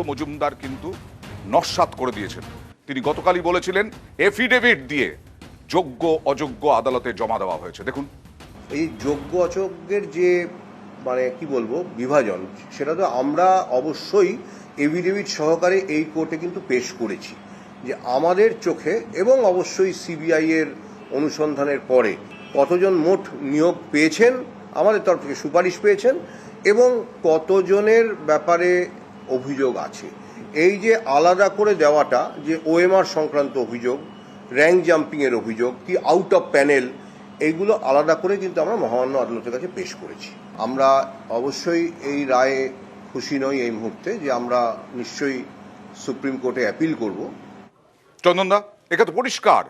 মজুমদার কিন্তু নস্যাৎ করে দিয়েছেন। তিনি গতকালই বলেছিলেন এফিডেভিট দিয়ে যোগ্য অযোগ্য আদালতে জমা দেওয়া হয়েছে। দেখুন, এই যোগ্য অযোগ্যের যে মানে কি বলবো বিভাজন, সেটা তো আমরা অবশ্যই এফিডেভিট সহকারে এই কোর্টে কিন্তু পেশ করেছি যে আমাদের চোখে এবং অবশ্যই সিবিআই এর অনুসন্ধানের পরে কতজন মোট নিয়োগ পেয়েছেন, আমাদের তরফ থেকে সুপারিশ পেয়েছেন এবং কতজনের ব্যাপারে অভিযোগ আছে। এই যে আলাদা করে দেওয়াটা, যে ওএমআর সংক্রান্ত অভিযোগ, র্যাঙ্ক জাম্পিংয়ের অভিযোগ, কি আউট অফ প্যানেল, এইগুলো আলাদা করে কিন্তু আমরা মহামান্য আদালতের কাছে পেশ করেছি। আমরা অবশ্যই এই রায়ে খুশি নই এই মুহূর্তে, যে আমরা নিশ্চয়ই সুপ্রিম কোর্টে অ্যাপিল করব। চন্দনদা, এটা তো পরিষ্কার।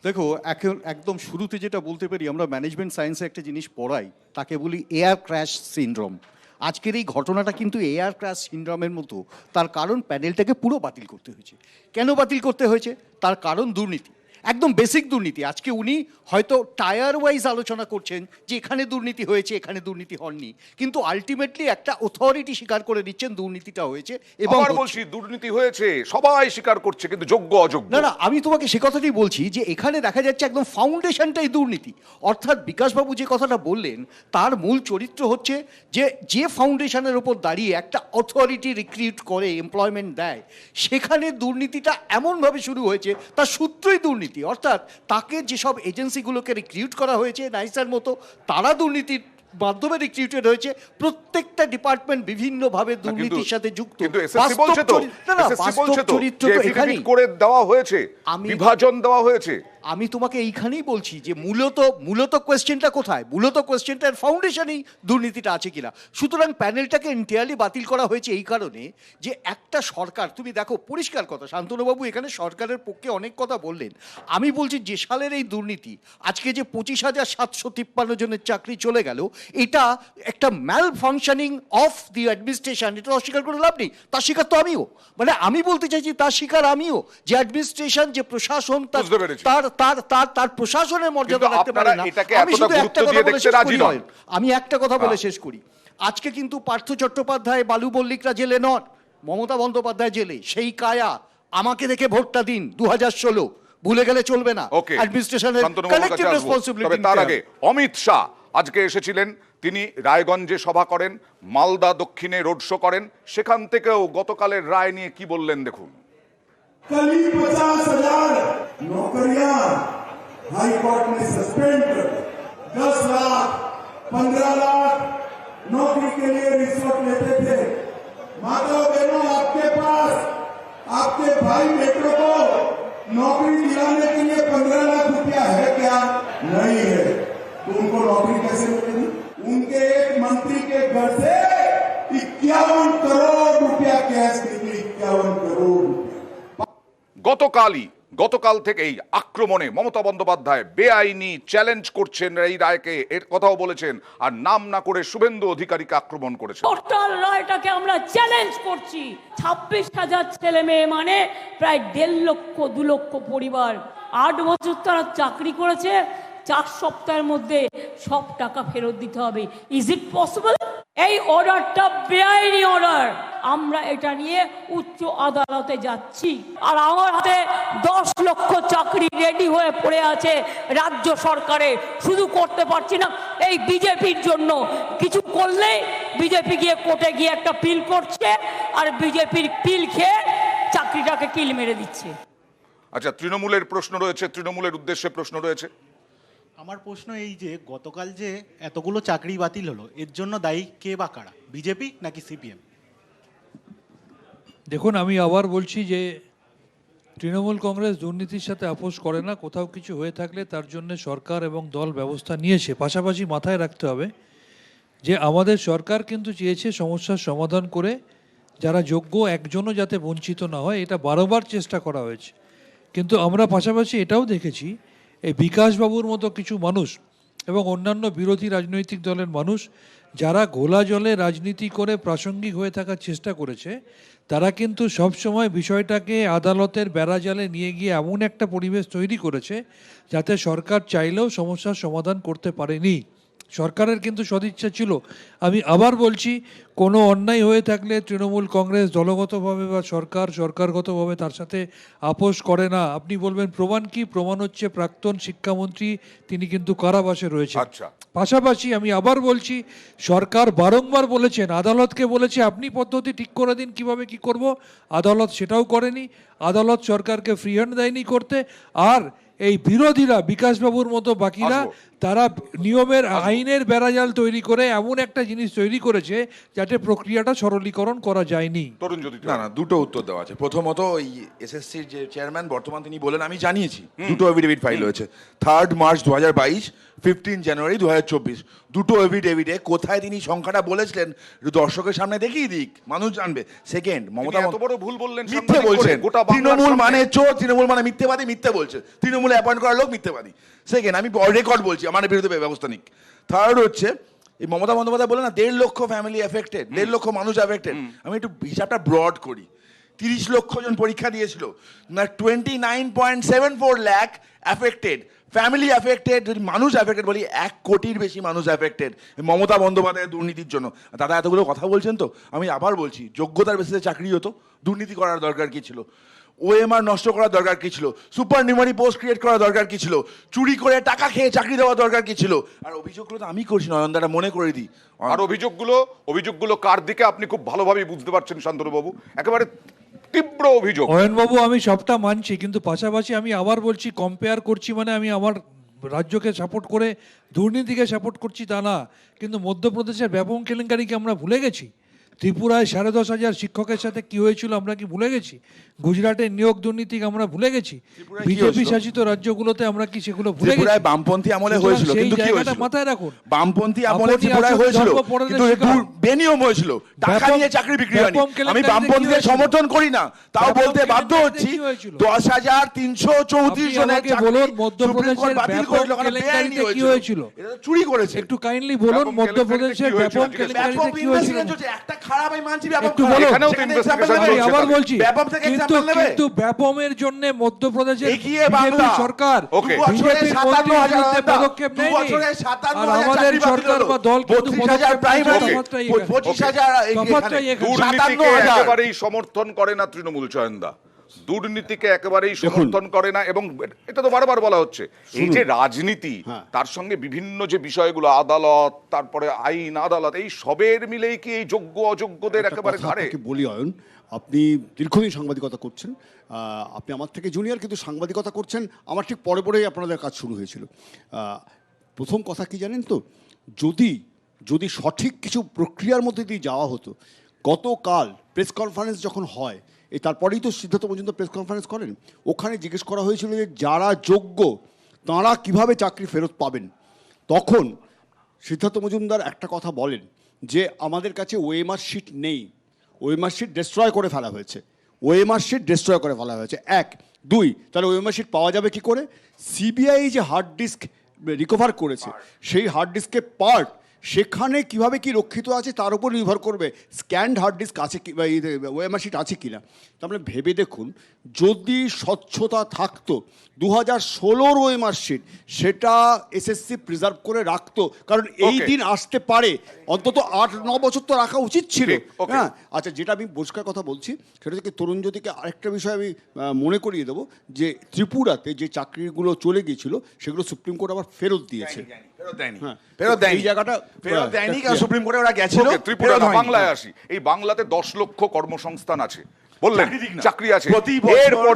দেখো, এখন একদম শুরুতে যেটা বলতে পারি, আমরা ম্যানেজমেন্ট সায়েন্সে একটা জিনিস পড়াই, তাকে বলি এয়ার ক্র্যাশ সিনড্রোম। আজকের এই ঘটনাটা কিন্তু এয়ার ক্র্যাশ সিনড্রোমের মতো। তার কারণ প্যানেলটাকে পুরো বাতিল করতে হয়েছে। কেন বাতিল করতে হয়েছে? তার কারণ দুর্নীতি, একদম বেসিক দুর্নীতি। আজকে উনি হয়তো টায়ার ওয়াইজ আলোচনা করছেন যে এখানে দুর্নীতি হয়েছে, এখানে দুর্নীতি হয়নি, কিন্তু আলটিমেটলি একটা অথরিটি স্বীকার করে নিচ্ছেন দুর্নীতিটা হয়েছে। এবং বলছি দুর্নীতি হয়েছে, সবাই স্বীকার করছে, কিন্তু যোগ্য অযোগ্য না, আমি তোমাকে সে কথাটাই বলছি যে এখানে দেখা যাচ্ছে একদম ফাউন্ডেশনটাই দুর্নীতি। অর্থাৎ বিকাশবাবু যে কথাটা বললেন, তার মূল চরিত্র হচ্ছে যে ফাউন্ডেশনের ওপর দাঁড়িয়ে একটা অথরিটি রিক্রুট করে এমপ্লয়মেন্ট দেয়, সেখানে দুর্নীতিটা এমনভাবে শুরু হয়েছে, তার সূত্রই দুর্নীতি। অর্থাৎ তাকে যেসব এজেন্সিগুলোকে রিক্রুট করা হয়েছে নাইসার মতো, তারা দুর্নীতির মাধ্যমে রিক্রুটেড হয়েছে। প্রত্যেকটা ডিপার্টমেন্ট বিভিন্নভাবে দুর্নীতির সাথে যুক্ত। চরিত্র তো এখানেই করে দেওয়া হয়েছে, বিভাজন দেওয়া হয়েছে। আমি তোমাকে এইখানেই বলছি যে মূলত কোয়েশ্চেনটা কোথায়? মূলত কোয়েশ্চেনটার ফাউন্ডেশনেই দুর্নীতিটা আছে কিনা। সুতরাং প্যানেলটাকে এন্টায়ারলি বাতিল করা হয়েছে এই কারণে যে একটা সরকার, তুমি দেখো পরিষ্কার কথা, শান্তনুবাবু এখানে সরকারের পক্ষে অনেক কথা বললেন। আমি বলছি যে সালের এই দুর্নীতি, আজকে যে 25,753 জনের চাকরি চলে গেল, এটা একটা ম্যাল ফাংশনিং অফ দি অ্যাডমিনিস্ট্রেশন। এটা অস্বীকার করে লাভ নেই, তার শিকার তো আমিও। মানে আমি বলতে চাইছি তার শিকার আমিও, যে অ্যাডমিনিস্ট্রেশন, যে প্রশাসন, তার প্রশাসনের মর্যাদা রাখতে পারে না। আমি একটা কথা বলে শেষ করি। আজকে কিন্তু পার্থ চট্টোপাধ্যায়, বালু মল্লিকরা জেলে নন, মমতা বন্দ্যোপাধ্যায় জেলে। সেই কায়া আমাকে দেখে ভোটটা দিন 2016, ভুলে গেলে চলবে না। অ্যাডমিনিস্ট্রেশনের কালেক্টিভ রেসপন্সিবিলিটি। তার আগে অমিত শাহ আজকে এসেছিলেন, তিনি রায়গঞ্জে সভা করেন, মালদা দক্ষিণে রোড শো করেন। সেখান থেকেও গতকালের রায় নিয়ে কি বললেন দেখুন। कल ही 50,000 नौकरियां हाई कोर्ट ने सस्पेंड कर, 10 लाख 15 लाख नौकरी के लिए रिश्वत लेते थे। माता बहनों, आपके पास आपके भाई बेटों को नौकरी दिलाने के लिए 15 लाख रुपया है क्या? नहीं है। तो उनको नौकरी कैसे मिलेगी? उनके एक मंत्री के घर से 51 करोड़ रुपया कैश निकली। 51 करोड़। গতকাল থেকেই আক্রমণে মমতা বন্দ্যোপাধ্যায় বেআইনি চ্যালেঞ্জ করছেন এই রায়কে, এর কথাও বলেছেন, আর নাম না করে শুভেন্দু অধিকারীকে আক্রমণ করেছেন। টোটাল রায়টাকে আমরা চ্যালেঞ্জ করছি। 26,000 ছেলে মেয়ে, মানে প্রায় 1.5 লক্ষ 2 লক্ষ পরিবার। 8 বছর তারা চাকরি করেছে, 4 সপ্তাহের মধ্যে সব টাকা ফেরত দিতে হবে। Is it possible? এই অর্ডারটা বেআইনি অর্ডার। আমরা এটা নিয়ে উচ্চ আদালতে যাচ্ছি। আর আমার হাতে 10 লক্ষ চাকরি রেডি হয়ে পড়ে আছে রাজ্য সরকারে। শুধু করতে পারছি না এই বিজেপির জন্য। কিছু করলে বিজেপি গিয়ে কোর্টে গিয়ে একটা পিল করছে, আর বিজেপির পিল খেয়ে চাকরিটাকে কিল মেরে দিচ্ছে। আচ্ছা, তৃণমূলের প্রশ্ন রয়েছে, তৃণমূলের উদ্দেশ্যে প্রশ্ন রয়েছে। আমার প্রশ্ন এই যে গতকাল যে এতগুলো চাকরি বাতিল হলো, এর জন্য দায়ী কে বা কারা? বিজেপি নাকি সিপিএম? দেখুন, আমি আবার বলছি যে তৃণমূল কংগ্রেস দুর্নীতির সাথে আপোষ করে না। কোথাও কিছু হয়ে থাকলে তার জন্য সরকার এবং দল ব্যবস্থা নিয়েছে। পাশাপাশি মাথায় রাখতে হবে যে আমাদের সরকার কিন্তু চেয়েছে সমস্যার সমাধান করে যারা যোগ্য একজনও যাতে বঞ্চিত না হয়, এটা বারবার চেষ্টা করা হয়েছে। কিন্তু আমরা পাশাপাশি এটাও দেখেছি, এই বিকাশবাবুর মতো কিছু মানুষ এবং অন্যান্য বিরোধী রাজনৈতিক দলের মানুষ যারা ঘোলা জলে রাজনীতি করে প্রাসঙ্গিক হয়ে থাকার চেষ্টা করেছে, তারা কিন্তু সবসময় বিষয়টাকে আদালতের বেড়াজালে নিয়ে গিয়ে এমন একটা পরিবেশ তৈরি করেছে যাতে সরকার চাইলেও সমস্যার সমাধান করতে পারেনি। সরকারের কিন্তু সদিচ্ছা ছিল। আমি আবার বলছি, কোনো অন্যায় হয়ে থাকলে তৃণমূল কংগ্রেস দলগতভাবে বা সরকারগতভাবে তার সাথে আপোষ করে না। আপনি বলবেন প্রমাণ কি? প্রমাণ হচ্ছে প্রাক্তন শিক্ষামন্ত্রী তিনি কিন্তু কারাবাসে রয়েছে। আচ্ছা। পাশাপাশি আমি আবার বলছি, সরকার বারংবার বলেছেন, আদালতকে বলেছে আপনি পদ্ধতি ঠিক করে দিন কিভাবে কি করব, আদালত সেটাও করেনি। আদালত সরকারকে ফ্রি হ্যান্ড দেয়নি করতে। আর এই বিরোধীরা, বিকাশবাবুর মতো বাকিরা, আসবো। তারা নিয়মের আইনের বেড়াজাল তৈরি করে এমন একটা জিনিস তৈরি করেছে যাতে প্রক্রিয়াটা সরলীকরণ করা যায়নি। তরুণ যদি না না, দুটো উত্তর দেওয়া আছে। প্রথমত, ওই এসএসসির যে চেয়ারম্যান বর্তমান তিনি বলেন আমি জানিয়েছি, দুটো এভিডেভিট ফাইল হয়েছে। 3 মার্চ 2022, 15 জানুয়ারি 2024, দুটো এভিডেভিটে কোথায় তিনি সংখ্যাটা বলেছিলেন একটু দর্শকের সামনে দেখিয়ে দিক, মানুষ জানবে। সেকেন্ড, মমতা এত বড় ভুল বললেন মিথ্যে সাংবাদিক করে, বলছেন। গোটা বাংলার তৃণমূল সামনে। মানে চোর, তৃণমূল মানে মিথ্যেবাদী, মিথ্যে বলছে। তৃণমূলে অ্যাপয়েন্ট করা লোক মিথ্যেবাদী। সেকেন্ড, আমি রেকর্ড বলছি, আমার বিরুদ্ধে ব্যবস্থা নিক। থার্ড হচ্ছে, এই মমতা বন্দ্যোপাধ্যায় বলে না 1.5 লক্ষ ফ্যামিলি এফেক্টেড, 1.5 লক্ষ মানুষ এফেক্টেড। আমি একটু হিসাবটা ব্রড করি। 30 লক্ষ জন পরীক্ষা দিয়েছিল, 29.74 লাখ এফেক্টেড, ফ্যামিলি এফেক্টেড। যদি মানুষ এফেক্টেড বলি, 1 কোটির বেশি মানুষ এফেক্টেড মমতা বন্দ্যোপাধ্যায়ের দুর্নীতির জন্য। দাদা এতগুলো কথা বলছেন তো, আমি আবার বলছি, যোগ্যতার বেসিসে চাকরি হতো, দুর্নীতি করার দরকার কি ছিল? ওএমআর নষ্ট করার দরকার কি ছিল? সুপার নিউমারি পোস্ট ক্রিয়েট করার দরকার কি ছিল? চুরি করে টাকা খেয়ে চাকরি দেওয়ার দরকার কি ছিল? আর অভিযোগগুলো তো আমি করছি, নয়নদাটা মনে করে দিই। আর অভিযোগগুলো কার দিকে আপনি খুব ভালোভাবেই বুঝতে পারছেন শান্তনুবাবু, একেবারে তীব্র অভিযোগ। অয়নবাবু, আমি সবটা মানছি, কিন্তু পাশাপাশি আমি আবার বলছি, কম্পেয়ার করছি মানে আমি আমার রাজ্যকে সাপোর্ট করে দুর্নীতিকে সাপোর্ট করছি তা না। কিন্তু মধ্যপ্রদেশের ব্যাপক কেলেঙ্কারিকে আমরা ভুলে গেছি। ত্রিপুরায় 10,500 শিক্ষকের সাথে কি হয়েছিল আমরা কি ভুলে গেছি? গুজরাটের নিয়োগ দুর্নীতিকে আমরা ভুলে গেছি। ত্রিপুরায় কি বিজেপি হয়েছিল? শাসিত রাজ্যগুলোতে আমরা কি সেগুলো ভুলে গেছি? ত্রিপুরায় বামপন্থী আমলে সুতরাং হয়েছিল, সেই কিন্তু কি জায়গাটা হয়েছিল? মাথায় রাখুন। বামপন্থী আমলে আপনি ত্রিপুরায় আসলে হয়েছিল, ধর্মপরাধের কিন্তু শিকার। বেনিয়ম হয়েছিল, টাকা ব্যাপক- নিয়ে চাকরি বিক্রি হয়নি। ব্যাপক আমি কেলেঙ্কারিতে বামপন্থীদের কি হয়েছিল? সমর্থন করি না, তাও ব্যাপক বলতে বাধ্য কেলেঙ্কারিতে হচ্ছি। কি হয়েছিল? 10,334 আপনি জনের আমাকে চাকরি বলুন, সুপ্রিম মধ্যপ্রদেশের কোর্ট বাতিল ব্যাপক করেছিল, কারণ কেলেঙ্কারিতে বেআইনি কি হয়েছিল। হয়েছিল? এটা তো চুরি করেছে। একটু কাইন্ডলি বলুন, ব্যাপক মধ্যপ্রদেশের কেলেঙ্কারিতে কি ব্যাপক হয়েছিল? কেলেঙ্কারিতে ব্যাপক কি হয়েছিল? investigation চলছে, একটা খারাপ আমি মানছি, ব্যাপক একটু খারাপ। বলুন। এখানেও তো সেখানে investigation example নেবে? চলছে। আবার বলছি, ব্যাপক থেকে কিন্তু example নেবে? কিন্তু ব্যাপমের জন্য মধ্যপ্রদেশের এগিয়ে বিজেপি বাংলা। সরকার Okay. বছরে বিজেপির 57,000 মন্ত্রীর বিরুদ্ধে আলাদা। পদক্ষেপ দু নেয়নি। বছরে আর 57,000 আমাদের চাকরি বাতিল সরকার হলো। বা দল কিন্তু 32,000 পদক্ষেপ প্রাইমারি, নিয়েছে। তফাৎটাই এখানে। 25,000 তফাৎটাই এখানে। দুর্নীতিকে 57,000 একেবারেই সমর্থন করে না তৃণমূল চয়নদা, দুর্নীতিকে একেবারেই সমর্থন করে না। এবং এটা তো বারবার বলা হচ্ছে, এই যে রাজনীতি, তার সঙ্গে বিভিন্ন যে বিষয়গুলো, আদালত, তারপরে আইন, আদালত, এই সবের মিলেই কি এই যোগ্য অযোগ্যদের একটা একেবারে কথা ঘাড়ে? আপনাকে বলি অয়ন, আপনি দীর্ঘদিন সাংবাদিকতা করছেন, আপনি আমার থেকে জুনিয়র, কিন্তু সাংবাদিকতা করছেন আমার ঠিক পরে পরেই আপনাদের কাজ শুরু হয়েছিল। প্রথম কথা কি জানেন তো, যদি সঠিক কিছু প্রক্রিয়ার মধ্যে দিয়ে যাওয়া হতো, গতকাল প্রেস কনফারেন্স যখন হয়, তারপরেই তো সিদ্ধার্থ মজুমদার প্রেস কনফারেন্স করেন, ওখানে জিজ্ঞেস করা হয়েছিল যে যারা যোগ্য তাঁরা কিভাবে চাকরি ফেরত পাবেন। তখন সিদ্ধার্থ মজুমদার একটা কথা বলেন যে আমাদের কাছে ওএমআর শিট নেই, ওএমআর শিট ডিস্ট্রয় করে ফেলা হয়েছে, ওএমআর শিট ডিস্ট্রয় করে ফেলা হয়েছে। 1, 2, তাহলে ওএমআর শিট পাওয়া যাবে কি করে? সিবিআই যে হার্ড ডিস্ক রিকভার করেছে, সেই হার্ড ডিস্কের পার্ট সেখানে কিভাবে কি রক্ষিত আছে তার উপর নির্ভর করবে স্ক্যান্ড হার্ড ডিস্ক আছে কি বা ওএমআর শিট আছে কি না। তাহলে ভেবে দেখুন, যদি স্বচ্ছতা থাকতো 2016 ওএমআর শিট সেটা এসএসসি প্রিজার্ভ করে রাখতো, কারণ এই দিন আসতে পারে, অন্তত 8-9 বছর তো রাখা উচিত ছিল। হ্যাঁ, আচ্ছা, যেটা আমি পরিষ্কার কথা বলছি সেটা থেকে তরুণ জ্যোতিকে আরেকটা বিষয় আমি মনে করিয়ে দেবো, যে ত্রিপুরাতে যে চাকরিগুলো চলে গিয়েছিল সেগুলো সুপ্রিম কোর্ট আবার ফেরত দিয়েছে। ফেরত দেয়নি। এই জায়গাটা ফেরত দেয়নি, কারণ সুপ্রিম কোর্টে ওরা গেছিল। Okay, ত্রিপুরা না, বাংলায় আসি। এই বাংলাতে 10 লক্ষ কর্মসংস্থান আছে বললেন, চাকরি আছে। প্রতি বছর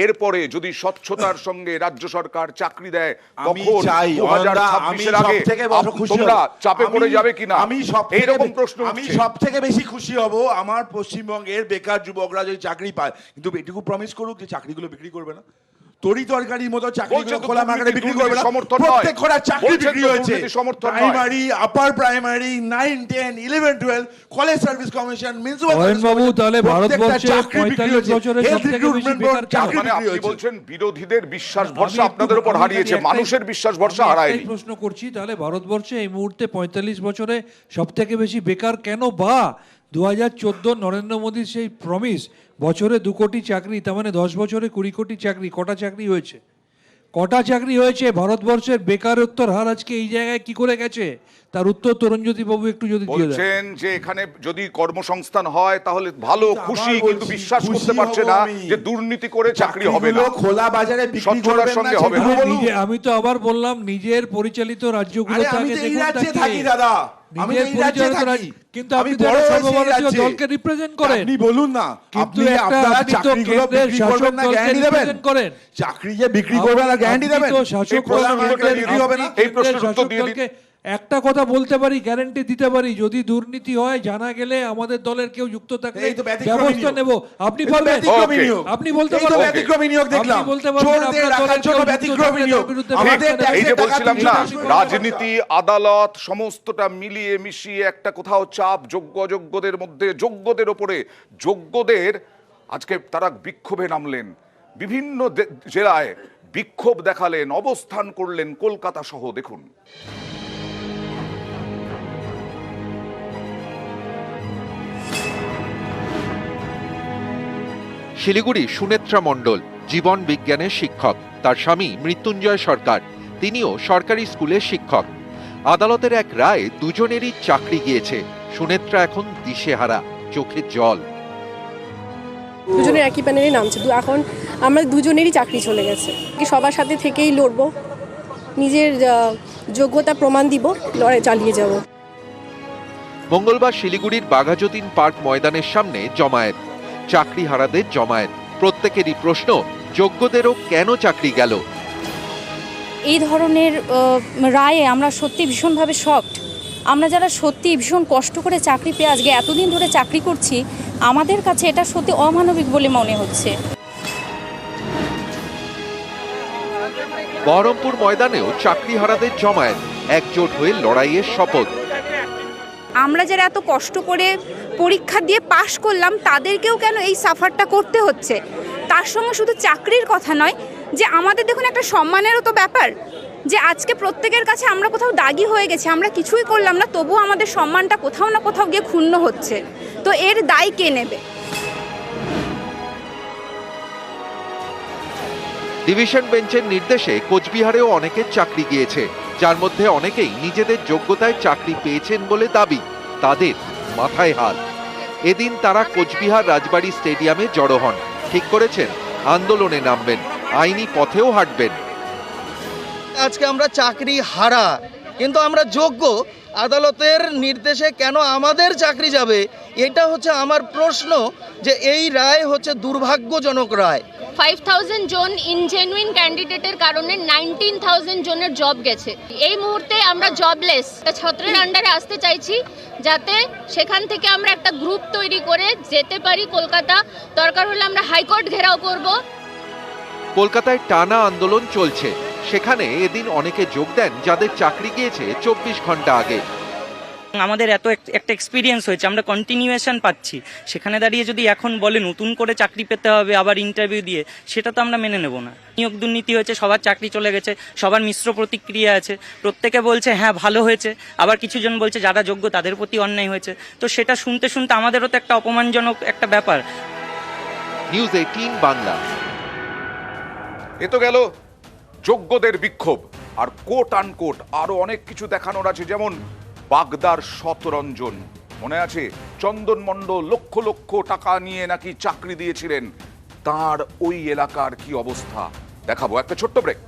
এরপরে যদি স্বচ্ছতার সঙ্গে রাজ্য সরকার চাকরি দেয়, আমি তখন চাই 2026-এর আগে সবথেকে বড় খুশি তোমরা হব। চাপে পড়ে যাবে কিনা, আমি এইরকম প্রশ্ন আমি উঠছে। সব থেকে বেশি খুশি হব আমার পশ্চিমবঙ্গের বেকার যুবকরা যদি চাকরি পায়, কিন্তু এটুকু প্রমিস করুক যে চাকরিগুলো বিক্রি করবে না, তরি তরকারির মতো চাকরিগুলো বলছেন তো খোলা মার্কেটে বিক্রি করবে না। সমর্থন নয়। প্রত্যেক ঘোড়ার চাকরি বলছেন বিক্রি তো হয়েছে, দুর্নীতি সমর্থন নয়। Primary, upper primary, 9, 10, 11, 12, college service commission, municipal service অয়নবাবু, কমিশন, তাহলে প্রত্যেকটা ভারতবর্ষে চাকরি বিক্রি 45 হয়েছে। বছরে Health সবথেকে বেশি recruitment বেকার board চাকরি মানে বিক্রি আপনি হয়েছে। বলছেন বিরোধীদের বিশ্বাস ভরসা আমি আপনাদের একটু- উপর আমি হারিয়েছে, একটাই- মানুষের বিশ্বাস ভরসা আমি হারায়নি। একটাই প্রশ্ন করছি, তাহলে ভারতবর্ষে এই মুহূর্তে 45 বছরে সব থেকে বেশি বেকার কেন? বা 2014 নরেন্দ্র মোদীর সেই প্রমিস বছরে 2 কোটি চাকরি, তার মানে 10 বছরে 20 কোটি চাকরি, কটা চাকরি হয়েছে? কটা চাকরি হয়েছে, ভারতবর্ষের বেকারত্বের হার আজকে এই জায়গায় কি করে গেছে, তার উত্তর তরুণজ্যোতি বাবু একটু যদি দিয়ে দেন। বলছেন যে এখানে যদি কর্মসংস্থান হয় তাহলে ভালো, খুশি, কিন্তু বিশ্বাস করতে পারছে না যে দুর্নীতি করে চাকরি হবে না, খোলা বাজারে বিক্রি স্বচ্ছতার করবেন না, সঙ্গে হবে না। সেগুলো বলুন। আমি তো আবার বললাম নিজের পরিচালিত রাজ্যগুলো আরে আমি তো এই রাজ্যে থাকি দাদা, আমি নিজের এই রাজ্যে পরিচালিত থাকি, কিন্তু আমি আপনি তো বড় একটা হয়েছি এই সর্বভারতীয় রাজ্যে। দলকে রিপ্রেজেন্ট করেন। আপনি বলুন না, কিন্তু আপনি আপনারা আপনি তো চাকরিগুলো কেন্দ্রের বিক্রি শাসক করবেন না, দলকে গ্যারান্টি দেবেন? represent করেন। চাকরি যে বিক্রি করবেন না, গ্যারান্টি আপনি দেবেন? তো শাসক এই খোলা দলের মার্কেটে বিক্রি হবে না? এই প্রশ্নের উত্তর দিয়ে দিন। দলকে একটা কথা বলতে পারি, গ্যারান্টি দিতে পারি, যদি দুর্নীতি হয় জানা গেলে আমাদের দলের কেউ যুক্ত থাকলে এই তো ব্যতিক্রমী ব্যবস্থা নিয়োগ। নেব। আপনি এই তো পারবেন? ব্যতিক্রমী Okay. নিয়োগ। আপনি বলতে এই তো পারবেন? ব্যতিক্রমী নিয়োগ দেখলাম। আপনি বলতে পারবেন চোরদের আপনার রাখার দলের জন্য কেউ যুক্ত ব্যতিক্রমী থাকলে নিয়োগ। তার বিরুদ্ধে আমাদের ব্যবস্থা নেব। এই যে টাকা বলছিলাম তুলতে না, আসবে না। রাজনীতি, আদালত সমস্তটা মিলিয়ে মিশিয়ে একটা কোথাও চাপ যোগ্য অযোগ্যদের মধ্যে, যোগ্যদের ওপরে, যোগ্যদের আজকে তারা বিক্ষোভে নামলেন, বিভিন্ন জেলায় বিক্ষোভ দেখালেন, অবস্থান করলেন, কলকাতা সহ। দেখুন শিলিগুড়ি সুনেত্রা মণ্ডল জীবন বিজ্ঞানের শিক্ষক, তার স্বামী মৃত্যুঞ্জয় সরকার, তিনিও সরকারি স্কুলের শিক্ষক। আদালতের এক রায়ে দুজনেরই চাকরি গিয়েছে। সুনেত্রা এখন দিশেহারা, চোখে জল। দুজনের একই প্যানেলে নামছে, এখন আমরা দুজনেরই চাকরি চলে গেছে। সবার সাথে থেকেই লড়বো, নিজের যোগ্যতা প্রমাণ দিব, লড়াই চালিয়ে যাব। মঙ্গলবার শিলিগুড়ির বাঘাযতীন পার্ক ময়দানের সামনে জমায়েত, চাকরিহারাদের জমায়েত। প্রত্যেকেরই প্রশ্ন, যোগ্যদেরও কেন চাকরি গেল? এই ধরনের রায়ে আমরা সত্যি ভীষণভাবে শকড। আমরা যারা সত্যি ভীষণ কষ্ট করে চাকরি পেয়ে আজকে এতদিন ধরে চাকরি করছি, আমাদের কাছে এটা সত্যি অমানবিক বলে মনে হচ্ছে। বহরমপুর ময়দানেও চাকরিহারাদের জমায়েত, একজোট হয়ে লড়াইয়ের শপথ। আমরা যারা এত কষ্ট করে পরীক্ষা দিয়ে পাশ করলাম, তাদেরকেও কেন এই সাফারটা করতে হচ্ছে? তার সঙ্গে শুধু চাকরির কথা নয়, যে আমাদের দেখুন একটা সম্মানেরও তো ব্যাপার, যে আজকে প্রত্যেকের কাছে আমরা কোথাও দাগি হয়ে গেছি, আমরা কিছুই করলাম না, তবুও আমাদের সম্মানটা কোথাও না কোথাও গিয়ে ক্ষুণ্ণ হচ্ছে। তো এর দায় কে নেবে? ডিভিশন বেঞ্চের নির্দেশে কোচবিহারেও অনেকের চাকরি গিয়েছে, যার মধ্যে অনেকেই নিজেদের যোগ্যতায় চাকরি পেয়েছেন বলে দাবি। তাদের মাথায় হাত। এদিন তারা কোচবিহার রাজবাড়ী স্টেডিয়ামে জড়ো হন, ঠিক করেছেন আন্দোলনে নামবেন, আইনি পথেও হাঁটবেন। আজকে আমরা চাকরি হারা, কিন্তু আমরা যোগ্য। আদালতের নির্দেশে কেন আমাদের চাকরি যাবে, এটা হচ্ছে আমার প্রশ্ন। যে এই রায় হচ্ছে দুর্ভাগ্যজনক রায়। 5000 জন ইনজেনুইন ক্যান্ডিডেটের কারণে 19000 জনের জব গেছে। এই মুহূর্তে আমরা জবলেস। ছত্রের আন্ডারে আসতে চাইছি, যাতে সেখান থেকে আমরা একটা গ্রুপ তৈরি করে যেতে পারি কলকাতা। দরকার হলে আমরা হাইকোর্ট ঘেরাও করব। কলকাতায় টানা আন্দোলন চলছে। সেখানে এদিন অনেকে যোগ দেন যাদের চাকরি গিয়েছে 24 ঘন্টা আগে। আমাদের এত একটা এক্সপিরিয়েন্স হয়েছে, আমরা কন্টিনিউয়েশন পাচ্ছি। সেখানে দাঁড়িয়ে যদি এখন বলে নতুন করে চাকরি পেতে হবে আবার ইন্টারভিউ দিয়ে, সেটা তো আমরা মেনে নেব না। নিয়োগ দুর্নীতি হয়েছে, সবার চাকরি চলে গেছে, সবার মিশ্র প্রতিক্রিয়া আছে। প্রত্যেকে বলছে হ্যাঁ ভালো হয়েছে, আবার কিছুজন বলছে যারা যোগ্য তাদের প্রতি অন্যায় হয়েছে। তো সেটা শুনতে শুনতে আমাদেরও তো একটা অপমানজনক একটা ব্যাপার। নিউজ 18 বাংলা। এ তো গেল যোগ্যদের বিক্ষোভ, আর কোট আনকোট আরো অনেক কিছু দেখানোর আছে। যেমন বাগদার শতরঞ্জন, মনে আছে? চন্দন মণ্ডল লক্ষ লক্ষ টাকা নিয়ে নাকি চাকরি দিয়েছিলেন, তার ওই এলাকার কি অবস্থা দেখাবো। একটা ছোট্ট ব্রেক।